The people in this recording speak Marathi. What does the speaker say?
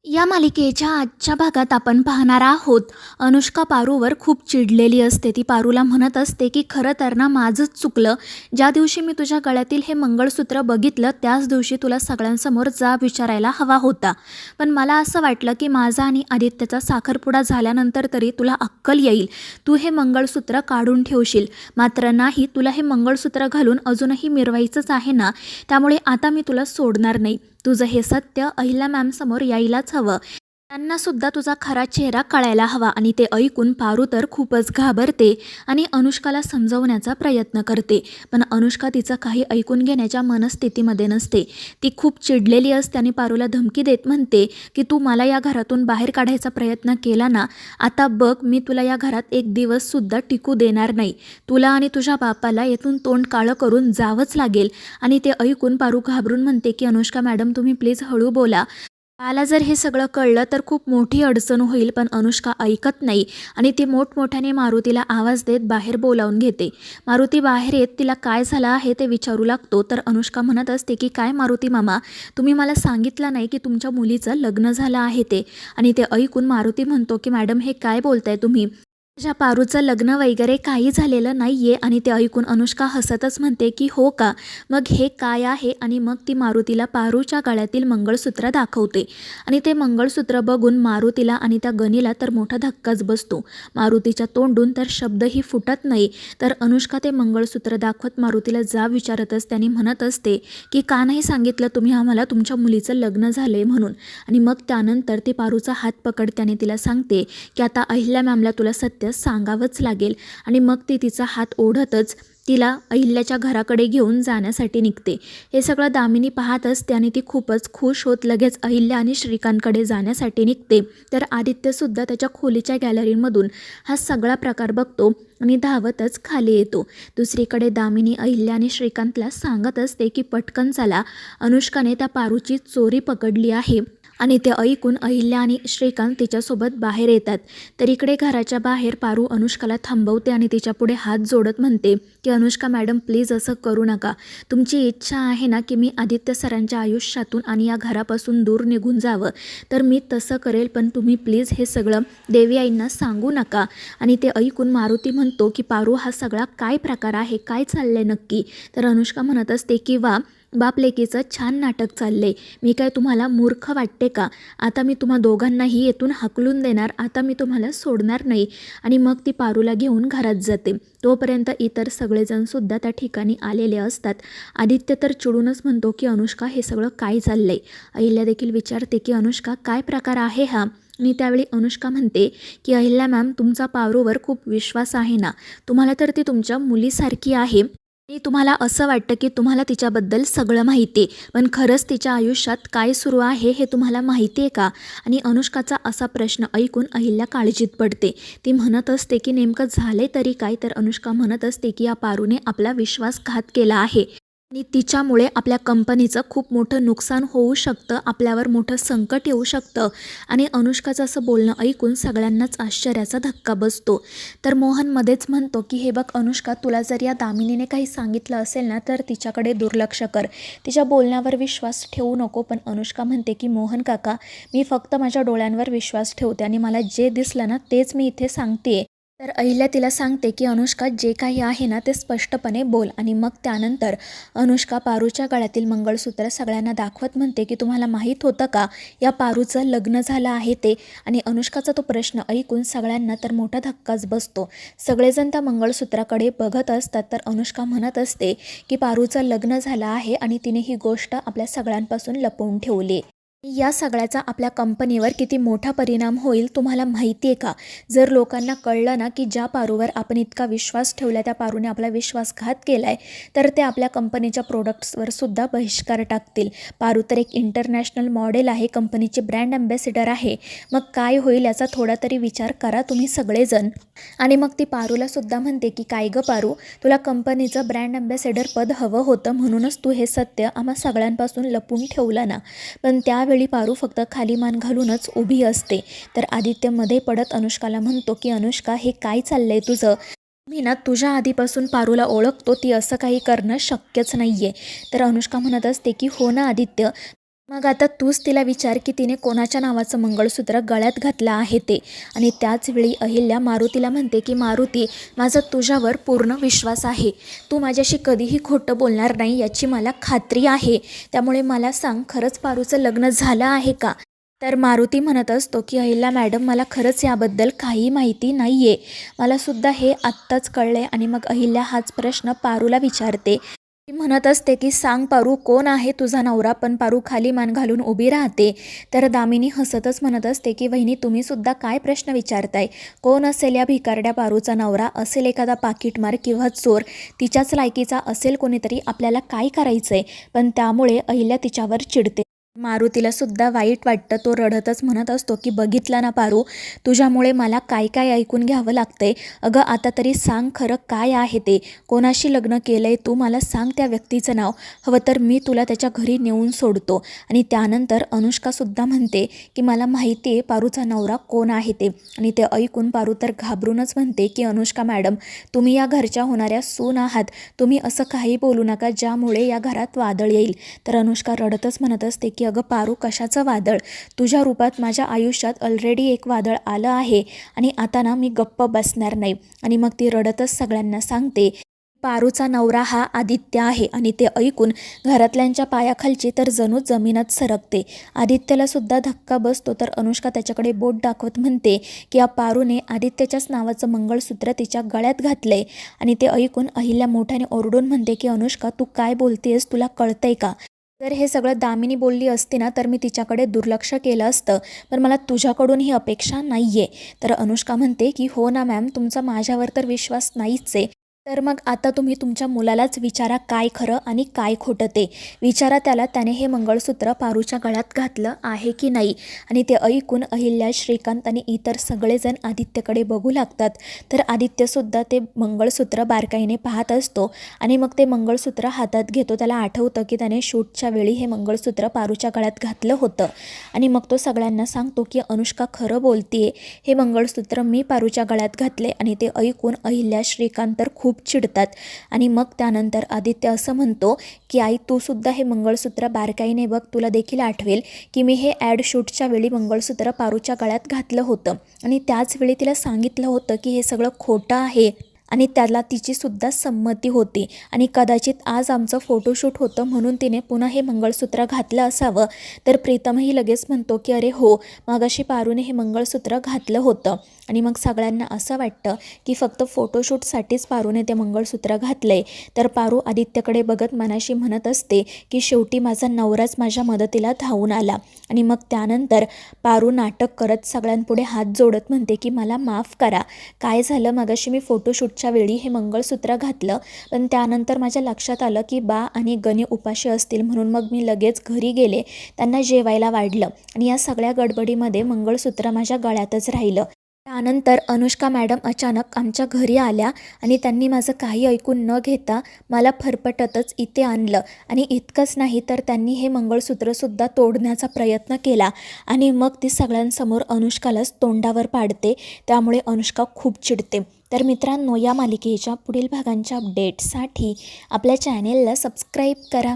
या मालिकेच्या आजच्या भागात आपण पाहणार आहोत. अनुष्का पारूवर खूप चिडलेली असते. ती पारूला म्हणत असते की खरं तर ना माझंच चुकलं. ज्या दिवशी मी तुझ्या गळ्यातील हे मंगळसूत्र बघितलं त्याच दिवशी तुला सगळ्यांसमोर जाब विचारायला हवा होता. पण मला असं वाटलं की माझा आणि आदित्यचा साखरपुडा झाल्यानंतर तरी तुला अक्कल येईल. तू हे मंगळसूत्र काढून ठेवशील. मात्र नाही, तुला हे मंगळसूत्र घालून अजूनही मिरवायचंच आहे ना. त्यामुळे आता मी तुला सोडणार नाही. तुझं हे सत्य अहिल्या मॅमसमोर यायलाच हवं. त्यांना सुद्धा तुझा खरा चेहरा कळायला हवा. आणि ते ऐकून पारू तर खूपच घाबरते आणि अनुष्काला समजवण्याचा प्रयत्न करते. पण अनुष्का तिचं काही ऐकून घेण्याच्या मनस्थितीमध्ये नसते. ती खूप चिडलेली असते आणि पारूला धमकी देत म्हणते की तू मला या घरातून बाहेर काढायचा प्रयत्न केला ना, आता बघ मी तुला या घरात एक दिवससुद्धा टिकू देणार नाही. तुला आणि तुझ्या बापाला येथून तोंड काळं करून जावंच लागेल. आणि ते ऐकून पारू घाबरून म्हणते की अनुष्का मॅडम तुम्ही प्लीज हळू बोला. मला जर हे सगळं कळलं तर खूप मोठी अडचण होईल. पण अनुष्का ऐकत नाही आणि ती मोठमोठ्याने मारुतीला आवाज देत बाहेर बोलावून घेते. मारुती बाहेर येत तिला काय झालं आहे ते विचारू लागतो. तर अनुष्का म्हणत असते की काय मारुती मामा, तुम्ही मला सांगितलं नाही की तुमच्या मुलीचं लग्न झालं आहे ते. आणि ते ऐकून मारुती म्हणतो की मॅडम हे काय बोलताय तुम्ही, माझ्या पारूचं लग्न वगैरे काही झालेलं नाही आहे. आणि ते ऐकून अनुष्का हसतच म्हणते की हो का, मग हे काय आहे. आणि मग ती मारुतीला पारूच्या गळ्यातील मंगळसूत्र दाखवते. आणि ते मंगळसूत्र बघून मारुतीला आणि त्या गणीला तर मोठा धक्काच बसतो. मारुतीच्या तोंडून तर शब्दही फुटत नाही. तर अनुष्का ते मंगळसूत्र दाखवत मारुतीला जाब विचारत असते आणि म्हणत असते की का नाही सांगितलं तुम्ही आम्हाला तुमच्या मुलीचं लग्न झालं आहे म्हणून. आणि मग त्यानंतर ती पारूचा हात पकडते आणि तिला सांगते की आता अहिल्या मॅमला तुला सत्य सांगावंच लागेल. आणि मग ती तिचा हात ओढतच तिला अहिल्याच्या घराकडे घेऊन जाण्यासाठी निघते. हे सगळं दामिनी पाहत असते आणि ती खूपच खुश होत लगेच अहिल्या आणि श्रीकांतकडे जाण्यासाठी निघते. तर आदित्यसुद्धा त्याच्या खोलीच्या गॅलरीमधून हा सगळा प्रकार बघतो आणि धावतच खाली येतो. दुसरीकडे दामिनी अहिल्या आणि श्रीकांतला सांगत असते की पटकन चला, अनुष्काने त्या पारूची चोरी पकडली आहे. आणि ते ऐकून अहिल्या आणि श्रीकांत तिच्यासोबत बाहेर येतात. तर इकडे घराच्या बाहेर पारू अनुष्काला थांबवते आणि तिच्यापुढे हात जोडत म्हणते की अनुष्का मॅडम प्लीज असं करू नका. तुमची इच्छा आहे ना की मी आदित्य सरांच्या आयुष्यातून आणि या घरापासून दूर निघून जावं, तर मी तसं करेल. पण तुम्ही प्लीज हे सगळं देवी आईंना सांगू नका. आणि ते ऐकून मारुती म्हणतो की पारू हा सगळा काय प्रकार आहे, काय चाललंय नक्की. तर अनुष्का म्हणत असते की वा, बाप लेकीचं छान नाटक चाललंय. मी काय तुम्हाला मूर्ख वाटते का. आता मी तुम्हा दोघांनाही येथून हाकलून देणार. आता मी तुम्हाला सोडणार नाही. आणि मग ती पारूला घेऊन घरात जाते. तोपर्यंत इतर सगळेजणसुद्धा त्या ठिकाणी आलेले असतात. आदित्य तर चिडूनच म्हणतो की अनुष्का हे सगळं काय चाललंय. अहिल्या देखील विचारते की अनुष्का काय प्रकार आहे हा. आणि त्यावेळी अनुष्का म्हणते की अहिल्या मॅम, तुमचा पारूवर खूप विश्वास आहे ना. तुम्हाला तर ती तुमच्या मुलीसारखी आहे. आणि तुम्हाला असं वाटतं की तुम्हाला तिच्याबद्दल सगळं माहिती आहे. पण खरंच तिच्या आयुष्यात काय सुरू आहे हे तुम्हाला माहिती आहे का. आणि अनुष्काचा असा प्रश्न ऐकून अहिल्या काळजीत पडते. ती म्हणत असते की नेमकं झाले तरी काय. तर अनुष्का म्हणत असते की या पारूने आपला विश्वासघात केला आहे आणि तिच्यामुळे आपल्या कंपनीचं खूप मोठं नुकसान होऊ शकतं, आपल्यावर मोठं संकट येऊ शकतं. आणि अनुष्काचं असं बोलणं ऐकून सगळ्यांनाच आश्चर्याचा धक्का बसतो. तर मोहन मध्येच म्हणतो की हे बघ अनुष्का, तुला जर या दामिनीने काही सांगितलं असेल ना तर तिच्याकडे दुर्लक्ष कर, तिच्या बोलण्यावर विश्वास ठेवू नको. पण अनुष्का म्हणते की मोहन काका, मी फक्त माझ्या डोळ्यांवर विश्वास ठेवते आणि मला जे दिसलं ना तेच मी इथे सांगते. तर अहिल्या तिला सांगते की अनुष्का, जे काही आहे ना ते स्पष्टपणे बोल. आणि मग त्यानंतर अनुष्का पारूच्या गळ्यातील मंगळसूत्र सगळ्यांना दाखवत म्हणते की तुम्हाला माहीत होतं का या पारूचं लग्न झालं आहे ते. आणि अनुष्काचा तो प्रश्न ऐकून सगळ्यांना तर मोठा धक्काच बसतो. सगळेजण त्या मंगळसूत्राकडे बघत असतात. तर अनुष्का म्हणत असते की पारूचं लग्न झालं आहे आणि तिने ही गोष्ट आपल्या सगळ्यांपासून लपवून ठेवली. या सगळ्याचा आपल्या कंपनीवर किती मोठा परिणाम होईल तुम्हाला माहिती आहे का. जर लोकांना कळलं ना की ज्या पारूवर आपण इतका विश्वास ठेवला त्या पारूने आपला विश्वासघात केला आहे, तर ते आपल्या कंपनीच्या प्रोडक्ट्सवर सुद्धा बहिष्कार टाकतील. पारू तर एक इंटरनॅशनल मॉडेल आहे, कंपनीची ब्रँड ॲम्बॅसिडर आहे. मग काय होईल याचा थोडा तरी विचार करा तुम्ही सगळेजण. आणि मग ती पारूला सुद्धा म्हणते की काय गं पारू, तुला कंपनीचं ब्रँड ॲम्बॅसिडर पद हवं होतं म्हणूनच तू हे सत्य आम्हा सगळ्यांपासून लपवून ठेवलं ना. पण त्यावेळी पारू फक्त खाली मान घालूनच उभी असते. तर आदित्य मध्ये पडत अनुष्काला म्हणतो की अनुष्का, हे काय चाललंय तुझं. मी ना तुझ्या आधीपासून पारूला ओळखतो, ती असं काही करणं शक्यच नाही आहे. तर अनुष्का म्हणत असते की हो ना आदित्य, मग आता तूच तिला विचार की तिने कोणाच्या नावाचं मंगळसूत्र गळ्यात घातलं आहे ते. आणि त्याच वेळी अहिल्या मारुतीला म्हणते की मारुती, माझा तुझ्यावर पूर्ण विश्वास आहे. तू माझ्याशी कधीही खोटं बोलणार नाही याची मला खात्री आहे. त्यामुळे मला सांग, खरंच पारूचं लग्न झालं आहे का? तर मारुती म्हणत असतो की अहिल्या मॅडम, मला खरंच याबद्दल काही माहिती नाही आहे. मलासुद्धा हे आत्ताच कळले. आणि मग अहिल्या हाच प्रश्न पारूला विचारते. ती म्हणत असते की सांग पारू, कोण आहे तुझा नवरा? पण पारू खाली मान घालून उभी राहते. तर दामिनी हसतच म्हणत असते की वहिनी, तुम्ही सुद्धा काय प्रश्न विचारताय? कोण असेल या भिकारड्या पारूचा नवरा? असेल एखादा पाकीटमार किंवा चोर. तिच्याच लायकीचा असेल कोणीतरी. आपल्याला काय करायचंय? पण त्यामुळे अहिल्या तिच्यावर चिडते. मारुतीला सुद्धा वाईट वाटतं. तो रडतच म्हणत असतो की बघितलं ना पारू, तुझ्यामुळे मला काय काय ऐकून घ्यावं लागतंय. अगं आता तरी सांग खरं, काय आहे ते? कोणाशी लग्न केलंय तू? मला सांग त्या व्यक्तीचं नाव. हवं तर मी तुला त्याच्या घरी नेऊन सोडतो. आणि त्यानंतर अनुष्कासुद्धा म्हणते की मला माहिती आहे पारूचा नवरा कोण आहे ते. आणि ते ऐकून पारू तर घाबरूनच म्हणते की अनुष्का मॅडम, तुम्ही या घरच्या होणाऱ्या सून आहात. तुम्ही असं काही बोलू नका ज्यामुळे या घरात वादळ येईल. तर अनुष्का रडतच म्हणत असते की अगं पारू, कशाचं वादळ? तुझ्या रूपात माझ्या आयुष्यात ऑलरेडी एक वादळ आलं आहे. आणि आता ना मी गप्प बसणार नाही. आणि मग ती रडतच सगळ्यांना सांगते, पारूचा नवरा हा आदित्य आहे. आणि ते ऐकून घरातल्यांच्या पायाखालची तर जणू जमीनच सरकते. आदित्यला सुद्धा धक्का बसतो. तर अनुष्का त्याच्याकडे बोट दाखवत म्हणते की या पारूने आदित्यच्याच नावाचं मंगळसूत्र तिच्या गळ्यात घातलंय. आणि ते ऐकून अहिल्या मोठ्याने ओरडून म्हणते की अनुष्का, तू काय बोलतेस? तुला कळतंय का? जर हे सगळं दामिनी बोलली असती ना तर मी तिच्याकडे दुर्लक्ष केलं असतं. पण मला तुझ्याकडून ही अपेक्षा नाही आहे. तर अनुष्का म्हणते की हो ना मॅम, तुमचा माझ्यावर तर विश्वास नाहीच आहे. तर मग आता तुम्ही तुमच्या मुलालाच विचारा काय खरं आणि काय खोटं ते. विचारा त्याला, त्याने हे मंगळसूत्र पारूच्या गळ्यात घातलं आहे की नाही. आणि ते ऐकून अहिल्या, श्रीकांत आणि इतर सगळेजण आदित्यकडे बघू लागतात. तर आदित्यसुद्धा ते मंगळसूत्र बारकाईने पाहत असतो. आणि मग ते मंगळसूत्र हातात घेतो. त्याला आठवतं की त्याने शूटच्या वेळी हे मंगळसूत्र पारूच्या गळ्यात घातलं होतं. आणि मग तो सगळ्यांना सांगतो की अनुष्का खरं बोलतीये, हे मंगळसूत्र मी पारूच्या गळ्यात घातले. आणि ते ऐकून अहिल्या, श्रीकांत तर खूप चिडतात. आणि मग त्यानंतर आदित्य असं म्हणतो की आई, तू सुद्धा हे मंगळसूत्र बारकाईने बघ. तुला देखील आठवेल की मी हे ॲड शूटच्या वेळी मंगळसूत्र पारूच्या गळ्यात घातलं होतं. आणि त्याच वेळी तिला सांगितलं होतं की हे सगळं खोटं आहे. आणि त्याला तिची सुद्धा संमती होती. आणि कदाचित आज आमचं फोटोशूट होतं म्हणून तिने पुन्हा हे मंगळसूत्र घातलं असावं. तर प्रीतमही लगेच म्हणतो की अरे हो, मगाशी पारूने हे मंगळसूत्र घातलं होतं. आणि मग सगळ्यांना असं वाटतं की फक्त फोटोशूटसाठीच पारूने ते मंगळसूत्र घातलंय. तर पारू आदित्यकडे बघत मनाशी म्हणत असते की शेवटी माझा नवराच माझ्या मदतीला धावून आला. आणि मग त्यानंतर पारू नाटक करत सगळ्यांपुढे हात जोडत म्हणते की मला माफ करा. काय झालं, मगाशी मी फोटोशूटच्या वेळी हे मंगळसूत्र घातलं. पण त्यानंतर माझ्या लक्षात आलं की बा आणि गणी उपाशी असतील, म्हणून मग मी लगेच घरी गेले, त्यांना जेवायला वाढलं. आणि या सगळ्या गडबडीमध्ये मंगळसूत्र माझ्या गळ्यातच राहिलं. त्यानंतर अनुष्का मॅडम अचानक आमच्या घरी आल्या. आणि त्यांनी माझं काही ऐकून न घेता मला फरफटतच इथे आणलं. आणि इतकंच नाही तर त्यांनी हे मंगळसूत्रसुद्धा तोडण्याचा प्रयत्न केला. आणि मग ती सगळ्यांसमोर अनुष्कालाच तोंडावर पाडते. त्यामुळे अनुष्का खूप चिडते. तर मित्रांनो, या मालिकेच्या पुढील भागांच्या अपडेटसाठी आपल्या चॅनेलला सबस्क्राईब करा.